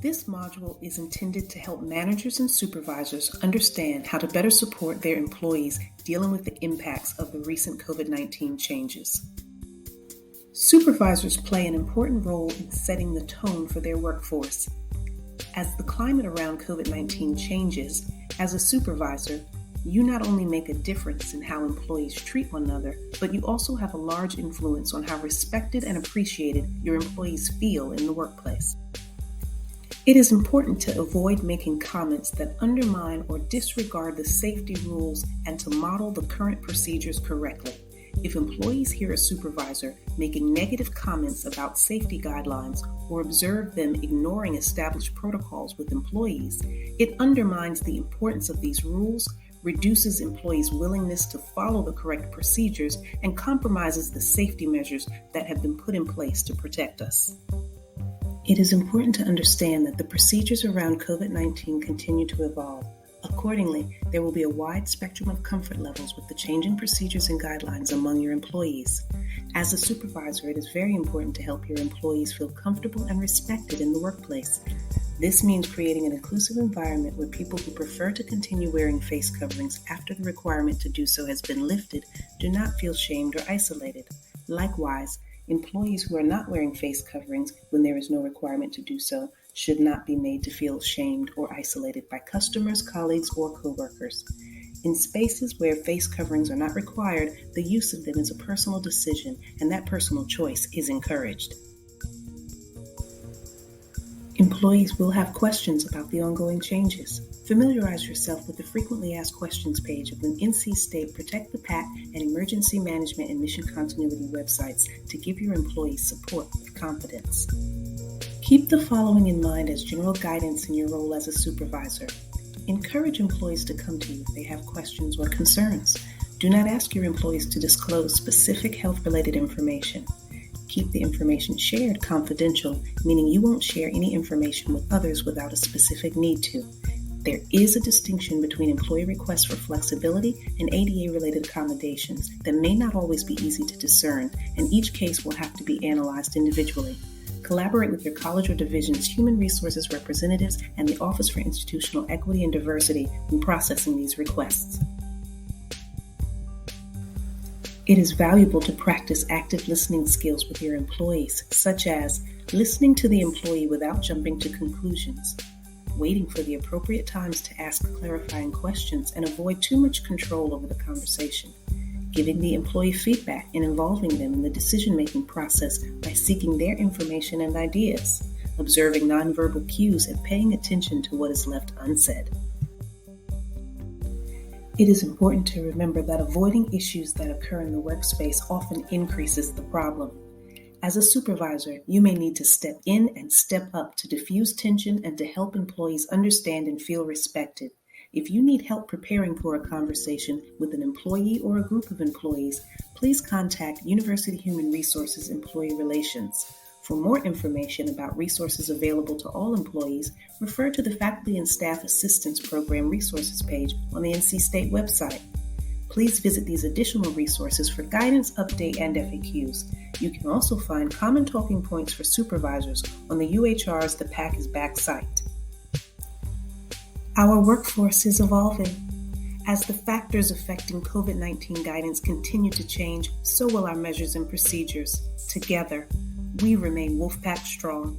This module is intended to help managers and supervisors understand how to better support their employees dealing with the impacts of the recent COVID-19 changes. Supervisors play an important role in setting the tone for their workforce. As the climate around COVID-19 changes, as a supervisor, you not only make a difference in how employees treat one another, but you also have a large influence on how respected and appreciated your employees feel in the workplace. It is important to avoid making comments that undermine or disregard the safety rules and to model the current procedures correctly. If employees hear a supervisor making negative comments about safety guidelines or observe them ignoring established protocols with employees, it undermines the importance of these rules, reduces employees' willingness to follow the correct procedures, and compromises the safety measures that have been put in place to protect us. It is important to understand that the procedures around COVID-19 continue to evolve. Accordingly, there will be a wide spectrum of comfort levels with the changing procedures and guidelines among your employees. As a supervisor, it is very important to help your employees feel comfortable and respected in the workplace. This means creating an inclusive environment where people who prefer to continue wearing face coverings after the requirement to do so has been lifted do not feel shamed or isolated. Likewise, employees who are not wearing face coverings when there is no requirement to do so should not be made to feel shamed or isolated by customers, colleagues, or coworkers. In spaces where face coverings are not required, the use of them is a personal decision, and that personal choice is encouraged. Employees will have questions about the ongoing changes. Familiarize yourself with the frequently asked questions page of the NC State Protect the PAC and Emergency Management and Mission Continuity websites to give your employees support with confidence. Keep the following in mind as general guidance in your role as a supervisor. Encourage employees to come to you if they have questions or concerns. Do not ask your employees to disclose specific health-related information. Keep the information shared confidential, meaning you won't share any information with others without a specific need to. There is a distinction between employee requests for flexibility and ADA-related accommodations that may not always be easy to discern, and each case will have to be analyzed individually. Collaborate with your college or division's human resources representatives and the Office for Institutional Equity and Diversity when processing these requests. It is valuable to practice active listening skills with your employees, such as listening to the employee without jumping to conclusions, waiting for the appropriate times to ask clarifying questions and avoid too much control over the conversation, giving the employee feedback and involving them in the decision-making process by seeking their information and ideas, observing nonverbal cues and paying attention to what is left unsaid. It is important to remember that avoiding issues that occur in the workspace often increases the problem. As a supervisor, you may need to step in and step up to diffuse tension and to help employees understand and feel respected. If you need help preparing for a conversation with an employee or a group of employees, please contact University Human Resources Employee Relations. For more information about resources available to all employees, refer to the Faculty and Staff Assistance Program resources page on the NC State website. Please visit these additional resources for guidance, update, and FAQs. You can also find common talking points for supervisors on the UHR's The PAC is Back site. Our workforce is evolving. As the factors affecting COVID-19 guidance continue to change, so will our measures and procedures. Together, we remain Wolfpack strong.